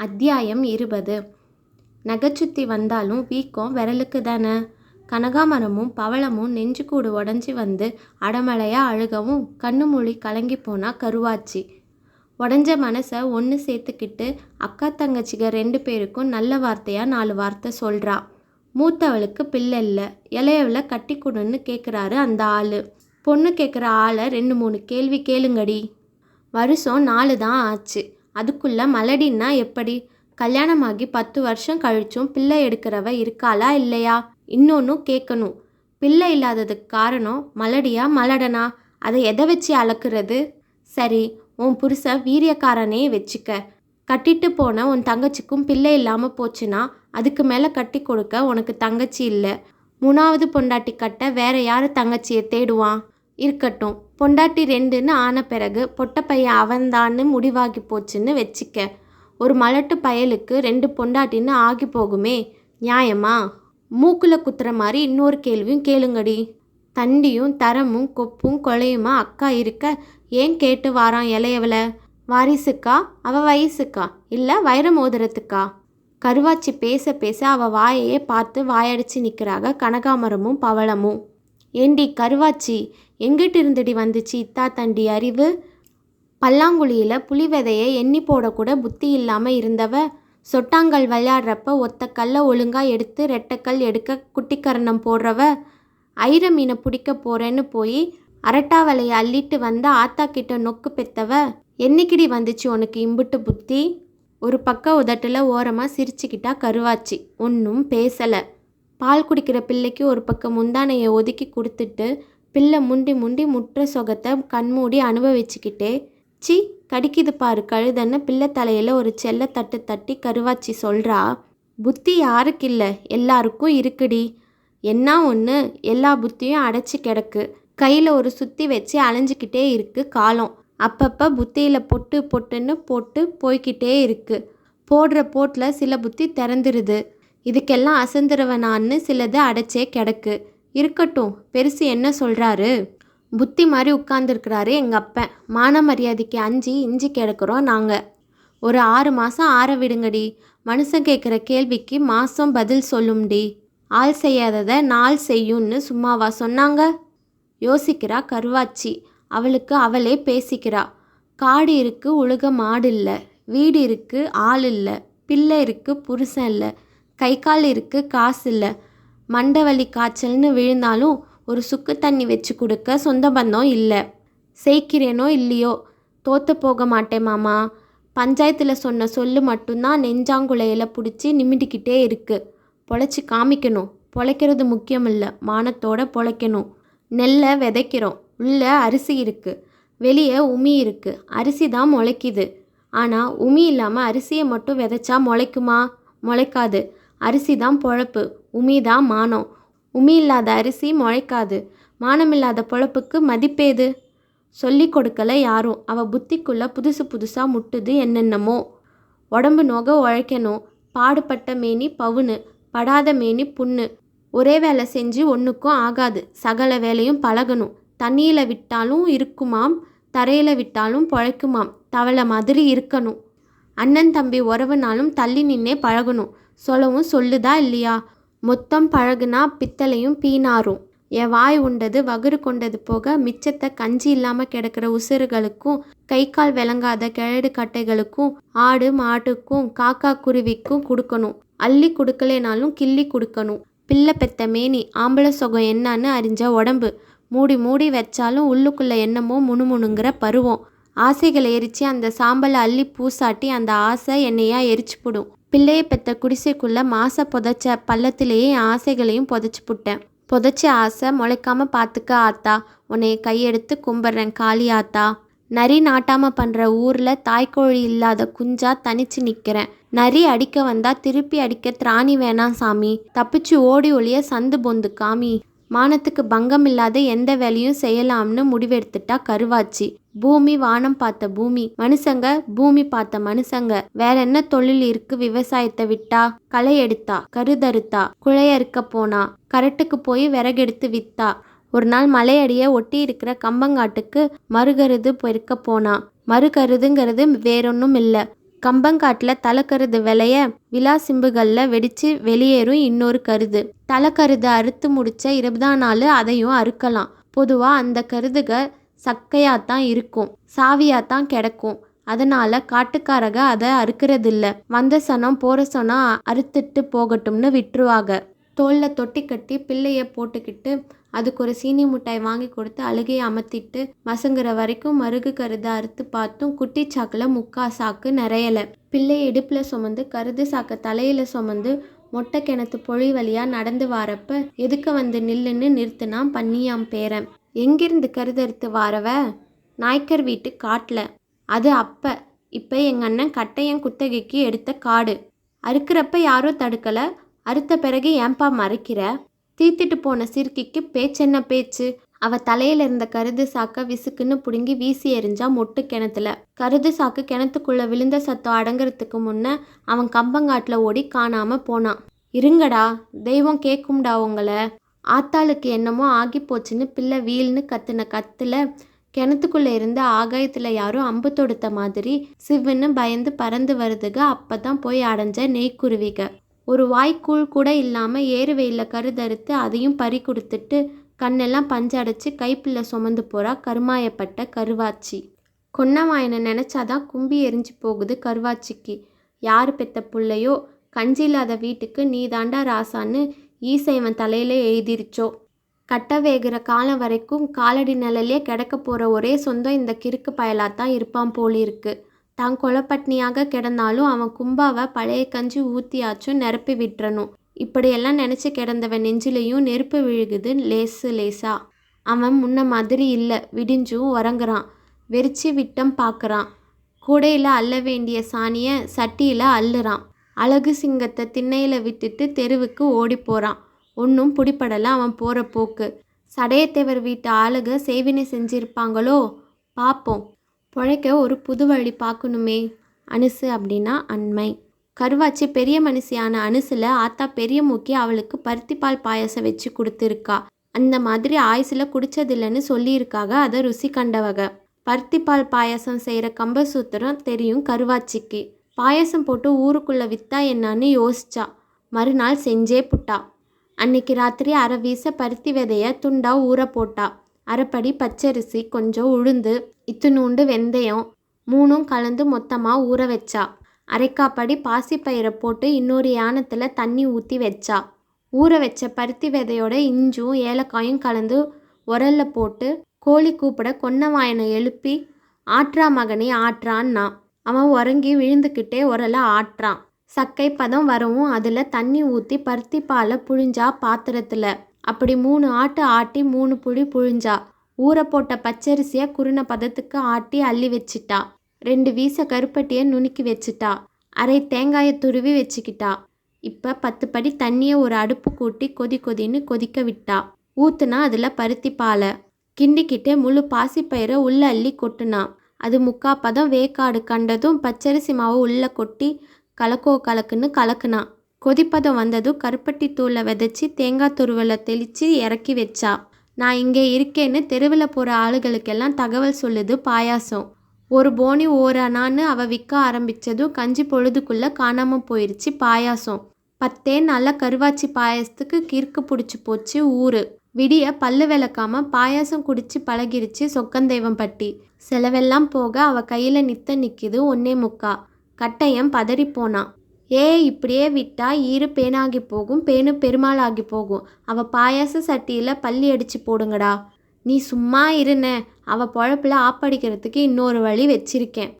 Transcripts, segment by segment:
அத்தியாயம் 20. நகைச்சுத்தி வந்தாலும் வீக்கம் விரலுக்கு தானே. கனகாமரமும் பவளமும் நெஞ்சுக்கூடு உடஞ்சி வந்து அடமழையாக அழுகவும் கண்ணு மொழி கலங்கி போனா கருவாச்சி. உடஞ்ச மனசை ஒன்று சேர்த்துக்கிட்டு அக்கா தங்கச்சிக 2 பேருக்கும் நல்ல வார்த்தையாக 4 வார்த்தை சொல்கிறா. மூத்தவளுக்கு பிள்ளை இல்லை, இளையவளை கட்டி கொடுன்னு கேட்குறாரு அந்த ஆள். பொண்ணு கேட்குற ஆளை 2-3 கேள்வி கேளுங்கடி. வருஷம் 4 தான் ஆச்சு, அதுக்குள்ளே மலடின்னா எப்படி? கல்யாணமாகி 10 வருஷம் கழிச்சும் பிள்ளை எடுக்கிறவ இருக்காளா இல்லையா? இன்னொன்னும் கேட்கணும், பிள்ளை இல்லாததுக்கு காரணம் மலடியா மலடனா? அதை எதை வச்சு அளக்குறது? சரி, உன் புருஷன் வீரியக்காரனே வச்சுக்க. கட்டிட்டு போன உன் தங்கச்சிக்கும் பிள்ளை இல்லாமல் போச்சுன்னா அதுக்கு மேலே கட்டி கொடுக்க உனக்கு தங்கச்சி இல்லை. 3வது பொண்டாட்டி கட்ட வேற யார் தங்கச்சியை தேடுவான்? இருக்கட்டும், பொண்டாட்டி 2ன்னு ஆன பிறகு பொட்டை பையன் அவன்தான்னு முடிவாகி போச்சுன்னு வச்சுக்க. ஒரு மலட்டு பயலுக்கு 2 பொண்டாட்டின்னு ஆகி போகுமே, நியாயமா? மூக்கில் குத்துற மாதிரி இன்னொரு கேள்வியும் கேளுங்கடி. தண்டியும் தரமும் கொப்பும் கொலையுமா அக்கா இருக்க ஏன் கேட்டு வாரான் இளையவளை? வாரிசுக்கா, அவ வயசுக்கா, இல்லை வைர மோதிரத்துக்கா? கருவாச்சி பேச பேச அவள் வாயையே பார்த்து வாயடிச்சு நிற்கிறாங்க கனகாமரமும் பவளமும். ஏண்டி கருவாச்சி, எங்கிட்டு இருந்துடி வந்துச்சு இத்தா தண்டி அறிவு? பல்லாங்குழியில் புலி விதையை எண்ணி போடக்கூட புத்தி இல்லாமல் இருந்தவ, சொட்டாங்கல் விளையாடுறப்ப ஒத்த கல்லை ஒழுங்காக எடுத்து 2 கல் எடுக்க குட்டிக்கரணம் போடுறவ, ஐர மீனை பிடிக்க போகிறேன்னு போய் அரட்டா வலையை அள்ளிட்டு வந்த ஆத்தா கிட்ட நொக்கு பெத்தவ, என்னைக்கிடி வந்துச்சு உனக்கு இம்புட்டு புத்தி? ஒரு பக்க உதட்டில் ஓரமாக சிரிச்சுக்கிட்டா கருவாச்சி. ஒன்றும் பேசலை. பால் குடிக்கிற பிள்ளைக்கு ஒரு பக்கம் முந்தானையை ஒதுக்கி கொடுத்துட்டு பிள்ளை முண்டி முண்டி முற்ற சொகத்தை கண்மூடி அனுபவிச்சுக்கிட்டே, சி கடிக்குது பாரு கழுதன்னு பிள்ளை தலையில் ஒரு செல்ல தட்டு தட்டி கருவாச்சி சொல்கிறா. புத்தி யாருக்கு இல்லை, எல்லாருக்கும் இருக்குடி. என்ன ஒன்று, எல்லா புத்தியும் அடைச்சி கிடக்கு. கையில் ஒரு சுத்தி வச்சு அலைஞ்சிக்கிட்டே இருக்கு காலம். அப்பப்போ புத்தியில் பொட்டு பொட்டுன்னு போட்டு போய்கிட்டே இருக்கு. போடுற போட்டில் சில புத்தி திறந்துருது. இதுக்கெல்லாம் அசந்துருவனான்னு சிலது அடைச்சே கிடக்கு. இருக்கட்டும், பெருசு என்ன சொல்கிறாரு? புத்தி மாதிரி உட்கார்ந்துருக்கிறாரு எங்கள் அப்பன். மான மரியாதைக்கு அஞ்சி இஞ்சி கிடக்கிறோம் நாங்கள். ஒரு 6 மாதம் ஆற விடுங்கடி. மனுஷன் கேட்குற கேள்விக்கு மாதம் பதில் சொல்லும்டி. ஆள் செய்யாததை நாள் செய்யும்னு சும்மாவா சொன்னாங்க? யோசிக்கிறா கருவாச்சி. அவளுக்கு அவளே பேசிக்கிறா. காடு இருக்கு, உலக மாடு இல்லை. வீடு இருக்கு, ஆள் இல்லை. பிள்ளை இருக்கு, புருஷன் இல்லை. கை கால் இருக்கு, காசு இல்லை. மண்டவலி காய்ச்சல்னு விழுந்தாலும் ஒரு சுக்கு தண்ணி வச்சு கொடுக்க சொந்த பந்தம் இல்லை. செய்கிறேனோ இல்லையோ, தோற்று போக மாட்டேன் மாமா. பஞ்சாயத்தில் சொன்ன சொல்லு மட்டும்தான் நெஞ்சாங்குலையில் பிடிச்சி நிமிடிக்கிட்டே இருக்குது. பொழைச்சி காமிக்கணும். பொழைக்கிறது முக்கியம் இல்லை, மானத்தோடு பொழைக்கணும். நெல்லை விதைக்கிறோம், உள்ளே அரிசி இருக்குது. வெளியே உமி இருக்குது, அரிசி தான் முளைக்குது. ஆனால் உமி இல்லாமல் அரிசியை மட்டும் விதைச்சா முளைக்குமா? முளைக்காது. அரிசி தான் பொழப்பு, உமி தான் மானம். உமி இல்லாத அரிசி முளைக்காது. மானமில்லாத பொழப்புக்கு மதிப்பேது? சொல்லி கொடுக்கல யாரும். அவள் புத்திக்குள்ளே புதுசு புதுசாக முட்டுது என்னென்னமோ. உடம்பு நோக உழைக்கணும். பாடுபட்ட மேனி பவுனு, படாத மேனி புண்ணு. ஒரே வேலை செஞ்சு ஒன்றுக்கும் ஆகாது. சகல வேலையும் பழகணும். தண்ணியில் விட்டாலும் இருக்குமாம், தரையில் விட்டாலும் பொழைக்குமாம். தவளை மாதிரி இருக்கணும். அண்ணன் தம்பி உறவுனாலும் தள்ளி நின்னே பழகணும். சொல்லவும் சொல்லுதா இல்லையா? மொத்தம் பழகுனா பித்தளையும் பீனாரும். என் வாய் உண்டது வகுறு கொண்டது போக மிச்சத்தை கஞ்சி இல்லாமல் கிடக்கிற உசுறுகளுக்கும், கை கால் விளங்காத கிழடு கட்டைகளுக்கும், ஆடு மாட்டுக்கும், காக்கா குருவிக்கும் கொடுக்கணும். அள்ளி கொடுக்கலேனாலும் கிள்ளி கொடுக்கணும். பிள்ளை பெத்த மேனி, ஆம்பளை சுகம் என்னன்னு அறிஞ்ச உடம்பு. மூடி மூடி வச்சாலும் உள்ளுக்குள்ளே என்னமோ முணுமுணுங்கிற பருவம். ஆசைகளை எரித்து அந்த சாம்பலை அள்ளி பூசாட்டி அந்த ஆசை என்னையாக எரிச்சு போடும். பிள்ளையை பெற்ற குடிசைக்குள்ளே மாசை புதைச்ச பள்ளத்திலேயே என் ஆசைகளையும் புதைச்சி புட்டேன். புதைச்ச ஆசை முளைக்காமல் பார்த்துக்க ஆத்தா. உன்னைய கையெடுத்து கும்பிட்றேன் காளி ஆத்தா. நரி நாட்டாமல் பண்ணுற ஊரில் தாய்க்கோழி இல்லாத குஞ்சா தனிச்சு நிற்கிறேன். நரி அடிக்க வந்தால் திருப்பி அடிக்க திராணி வேணாம் சாமி. தப்பிச்சு ஓடி ஒளிய சந்து பொந்து காமி. மானத்துக்கு பங்கம் இல்லாத எந்த வேலையும் செய்யலாம்னு முடிவெடுத்துட்டா கருவாச்சி. பூமி வானம் பார்த்த பூமி, மனுஷங்க பூமி பார்த்த மனுஷங்க. வேற என்ன தொழில் இருக்கு? விவசாயத்தை விட்டா களை எடுத்தா, கருதறுத்தா, குழையறுக்க போனா, கரட்டுக்கு போய் விறகெடுத்து வித்தா. ஒரு நாள் மலையடியை ஒட்டி இருக்கிற கம்பங்காட்டுக்கு மறுகருது பொறுக்க போனா. மறுகருதுங்கிறது வேறொன்றும் இல்லை, கம்பங்காட்டில் தலைக்கருது விளைய விழா சிம்புகளில் வெடித்து வெளியேறும் இன்னொரு கருது. தலைக்கருது அறுத்து முடித்த 20ஆம் நாள் அதையும் அறுக்கலாம். பொதுவாக அந்த கருதுக சக்கையாத்தான் இருக்கும், சாவியாத்தான் கிடக்கும். அதனால் காட்டுக்காரங்க அதை அறுக்கிறதில்ல. வந்த சனம் போகிற சனம் அறுத்துட்டு போகட்டும்னு விட்டுருவாங்க. தோளில் தொட்டி கட்டி பிள்ளைய போட்டுக்கிட்டு அதுக்கு ஒரு சீனி மிட்டாய் வாங்கி கொடுத்து அழுகையை அமர்த்திட்டு மசங்குற வரைக்கும் மருகு கருதை அறுத்து பார்த்தும் குட்டி சாக்கில் 3/4 சாக்கு நிறையலை. பிள்ளையை இடுப்பில் சுமந்து கருது சாக்கை தலையில் சுமந்து மொட்டை கிணத்து பொழி வழியாக நடந்து வாரப்ப எதுக்க வந்து நில்லுன்னு நிறுத்தினான் பன்னியாம் பேரன். எங்கிருந்து கருதறுத்து வாரவ? நாய்க்கர் வீட்டு காட்டில். அது அப்போ. இப்போ எங்கள் அண்ணன் கட்டையன் குத்தகைக்கு எடுத்த காடு. அறுக்கிறப்ப யாரோ தடுக்கலை, அறுத்த பிறகு ஏன்பா மறைக்கிற? தீத்திட்டு போன சிறுக்கிக்கு பேச்சென்ன பேச்சு? அவ தலையில இருந்த கருது சாக்க விசுக்குன்னு பிடுங்கி வீசி எறிஞ்சா மொட்டு கிணத்துல. கருது சாக்கு கிணத்துக்குள்ள விழுந்த சத்தம் அடங்கிறதுக்கு முன்ன அவன் கம்பங்காட்டில் ஓடி காணாம போனான். இருங்கடா, தெய்வம் கேட்கும்டா உங்களை. ஆத்தாளுக்கு என்னமோ ஆகி போச்சுன்னு பிள்ளை வீல்னு கத்துன கத்துல கிணத்துக்குள்ளே இருந்த ஆகாயத்தில் யாரும் அம்பு தொடுத்த மாதிரி சிவ்வுன்னு பயந்து பறந்து வருதுக. அப்பதான் போய் அடைஞ்ச நெய்க்குருவிக. ஒரு வாய்க்கூழ் கூட இல்லாமல் ஏறு வெயிலில் கருதறுத்து அதையும் பறி கொடுத்துட்டு கண்ணெல்லாம் பஞ்சடைச்சு கைப்பிள்ளை சுமந்து போகிறா கருமாயப்பட்ட கருவாச்சி. கொன்னவாயனை நினச்சாதான் கும்பி எரிஞ்சு போகுது கருவாச்சிக்கு. யார் பெத்த புள்ளையோ கஞ்சி இல்லாத வீட்டுக்கு நீ தாண்டா ராசான்னு ஈசைவன் தலையில் எழுதிருச்சோ. கட்ட வேகிற காலம் வரைக்கும் காலடி நிலையிலே கிடக்க போகிற ஒரே சொந்தம் இந்த கிறுக்கு பயலாத்தான் இருப்பான் போலிருக்கு. தான் கொலப்பட்னியாக கிடந்தாலும் அவன் கும்பாவை பழைய கஞ்சி ஊற்றியாச்சும் நிரப்பி விட்டுறணும். இப்படியெல்லாம் நினச்சி கிடந்தவன் நெஞ்சிலையும் நெருப்பு விழுகுது லேசு லேசா. அவன் முன்ன மாதிரி இல்லை, விடிஞ்சும் உறங்குறான். வெறிச்சி விட்டம் பார்க்குறான். கூடையில் அள்ள வேண்டிய சாணியை சட்டியில் அள்ளுறான். அழகு சிங்கத்தை திண்ணையில் விட்டுட்டு தெருவுக்கு ஓடி போகிறான். ஒன்றும் பிடிப்படலை அவன் போகிற போக்கு. சடையத்தேவர் வீட்டு ஆளுக சேவினை செஞ்சிருப்பாங்களோ? பார்ப்போம். பிழைக்க ஒரு புது வழி பார்க்கணுமே. அனுசு அப்படின்னா அண்மை. கருவாச்சி பெரிய மனுஷியான அனுசில் ஆத்தா பெரிய மூக்கி அவளுக்கு பருத்திப்பால் பாயசம் வச்சு கொடுத்துருக்கா. அந்த மாதிரி ஆயுசில் குடித்ததில்லைன்னு சொல்லியிருக்காக. அதை ருசி கண்டவக. பருத்திப்பால் பாயசம் செய்கிற கம்பசூத்திரம் தெரியும் கருவாச்சிக்கு. பாயசம் போட்டு ஊருக்குள்ளே விற்றா என்னான்னு யோசிச்சா. மறுநாள் செஞ்சே புட்டா. அன்னைக்கு ராத்திரி அரை வீச பருத்தி விதைய துண்டா ஊற போட்டா. அரைப்படி பச்சரிசி, கொஞ்சம் உளுந்து, இத்துணூண்டு வெந்தயம், 3ம் கலந்து மொத்தமாக ஊற வச்சா. அரைக்காப்படி பாசிப்பயிரை போட்டு இன்னொரு யானத்தில் தண்ணி ஊற்றி வச்சா. ஊற வச்ச பருத்தி விதையோட இஞ்சும் ஏலக்காயும் கலந்து உரல்ல போட்டு கோழி கூப்பிட கொன்னவாயனை எழுப்பி ஆற்றா மகனே ஆற்றான்னா. அவன் உறங்கி விழுந்துக்கிட்டே உரலை ஆட்டுறான். சக்கை பதம் வரவும் அதில் தண்ணி ஊற்றி பருத்தி பாலை புழிஞ்சா பாத்திரத்தில். அப்படி 3 ஆட்டு ஆட்டி 3 புழி புழிஞ்சா. ஊற போட்ட பச்சரிசியை குருண பதத்துக்கு ஆட்டி அள்ளி வச்சிட்டா. 2 வீச கருப்பட்டியை நுணுக்கி வச்சிட்டா. அரை தேங்காயை துருவி வச்சுக்கிட்டா. இப்போ 10 படி தண்ணியை ஒரு அடுப்பு கூட்டி கொதின்னு கொதிக்க விட்டா. ஊற்றுனா அதில் பருத்தி பாலை கிண்டிக்கிட்டே முழு பாசிப்பயிரை உள்ள அள்ளி கொட்டுனா. அது 3/4 பதம் வேக்காடு கண்டதும் பச்சரிசி மாவை உள்ளே கொட்டி கலக்குன்னு கலக்குனா. கொதிப்பதம் வந்ததும் கருப்பட்டி தூளை விதைச்சி தேங்காய் துருவலை தெளித்து இறக்கி வச்சா. நான் இங்கே இருக்கேன்னு தெருவில் போகிற ஆளுகளுக்கெல்லாம் தகவல் சொல்லுது பாயாசம். ஒரு போனி ஓரானான்னு அவள் விற்க ஆரம்பித்ததும் கஞ்சி பொழுதுக்குள்ளே காணாமல் போயிடுச்சு பாயாசம். 10 நாளில் கருவாச்சி பாயாசத்துக்கு கிறுக்கு பிடிச்சி போச்சு ஊர். விடிய பல்லு விளக்காம பாயாசம் குடிச்சு பழகிருச்சு சொக்கந்தேவம் பட்டி. செலவெல்லாம் போக அவள் கையில் நிற்கிது 1.25. கட்டையன் பதறிப்போனான். இப்படியே விட்டா ஈரு பேனாகி போகும், பேனு பெருமாளாகி போகும். அவள் பாயாச சட்டியில் பள்ளி அடித்து போடுங்கடா. நீ சும்மா இருன. அவள் பொழப்பில் ஆப்படிக்கிறதுக்கு இன்னொரு வழி வச்சிருக்கேன்.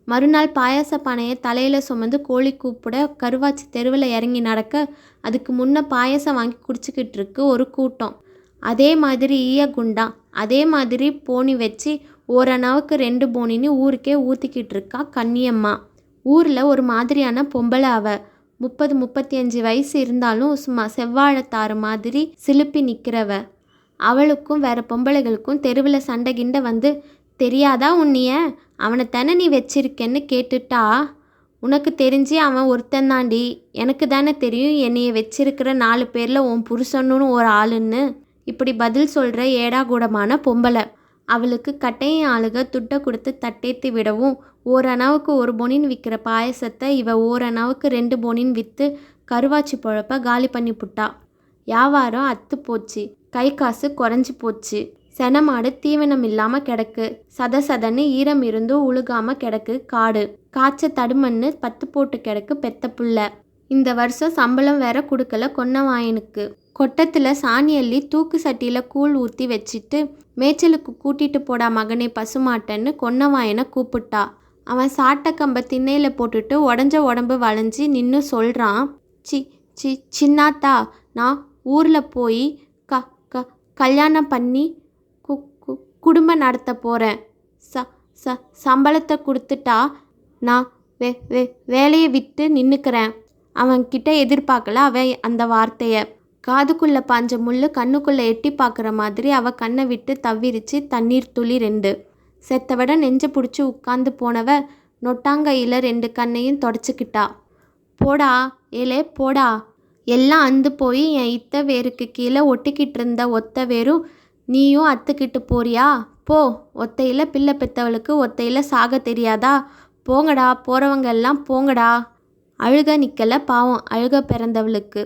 மறுநாள் பாயாச பானையை தலையில் சுமந்து கோழி கூப்பிட கருவாச்சி தெருவில் இறங்கி நடக்க அதுக்கு முன்னே பாயாசம் வாங்கி குடிச்சிக்கிட்டு இருக்கு ஒரு கூட்டம். அதே மாதிரி ஈய குண்டா, அதே மாதிரி போனி வச்சு ஓரனாவுக்கு 2 போனின்னு ஊருக்கே ஊற்றிக்கிட்டு இருக்கா கன்னியம்மா. ஊரில் ஒரு மாதிரியான பொம்பளை அவ. 30-35 வயசு இருந்தாலும் சும்மா செவ்வாழைத்தாறு மாதிரி சிலுப்பி நிற்கிறவ. அவளுக்கும் வேற பொம்பளைகளுக்கும் தெருவில் சண்டை கிண்டை வந்து தெரியாதா உன்னிய, அவனை தானே நீ வச்சிருக்கேன்னு கேட்டுட்டா. உனக்கு தெரிஞ்சு அவன் ஒருத்தந்தாண்டி, எனக்கு தானே தெரியும் என்னைய வச்சிருக்கிற 4 பேரில் உன் புருஷன்னு ஒரு ஆளுன்னு. இப்படி பதில் சொல்கிற ஏடாகூடமான பொம்பளை. அவளுக்கு கட்டையின் ஆளுக துட்டை கொடுத்து தட்டேத்தி விடவும் ஓரணாவுக்கு 1 பொனின் விற்கிற பாயசத்தை இவ ஓரணாவுக்கு 2 பொனின் விற்று கருவாச்சி பொழப்ப காலி பண்ணி புட்டா. வியாபாரம் அத்து போச்சு, கை காசு குறைஞ்சி போச்சு. செனமாடு தீவனம் இல்லாமல் கிடக்கு, சதன்னு ஈரம் இருந்தும் உழுகாமல் கிடக்கு காடு. காய்ச்ச தடுமண்ணு 10 போட்டு கிடக்கு பெத்த புள்ள. இந்த வருஷம் சம்பளம் வேற கொடுக்கல கொன்னவாயனுக்கு. கொட்டத்தில் சாணி அள்ளி தூக்கு சட்டியில் கூழ் ஊற்றி வச்சுட்டு மேய்ச்சலுக்கு கூட்டிட்டு போடா மகனே பசுமாட்டன்னு கொன்னவாயனை கூப்பிட்டா. அவன் சாட்டை கம்பை திண்ணையில் போட்டுட்டு உடஞ்ச உடம்பு வளைஞ்சி நின்று சொல்கிறான், சி சி சின்னாத்தா, நான் ஊரில் போய் கல்யாணம் பண்ணி குடும்பம் நடத்த போகிறேன். சம்பளத்தை கொடுத்துட்டா நான் வேலையை விட்டு நின்றுக்கிறேன். அவன்கிட்ட எதிர்பார்க்கல அவன் அந்த வார்த்தையை. காதுக்குள்ளே பாஞ்ச முள்ளு கண்ணுக்குள்ளே எட்டி பார்க்குற மாதிரி அவள் கண்ணை விட்டு தவிரிச்சு தண்ணீர் துளி 2. செத்தவிட நெஞ்சை பிடிச்சி உட்காந்து போனவ நொட்டாங்கையில் 2 கண்ணையும் தொடச்சிக்கிட்டா. போடா ஏலே போடா, எல்லாம் அந்து போய் என் இத்த வேருக்கு கீழே ஒட்டிக்கிட்டு இருந்த ஒத்த வேரும் நீயும் அத்துக்கிட்டு போறியா? போ, ஒத்தையில் பிள்ளை பெத்தவளுக்கு ஒத்தையில் சாக தெரியாதா? போங்கடா, போகிறவங்க எல்லாம் போங்கடா. அழுக நிற்கலை பாவம் அழுக பிறந்தவளுக்கு.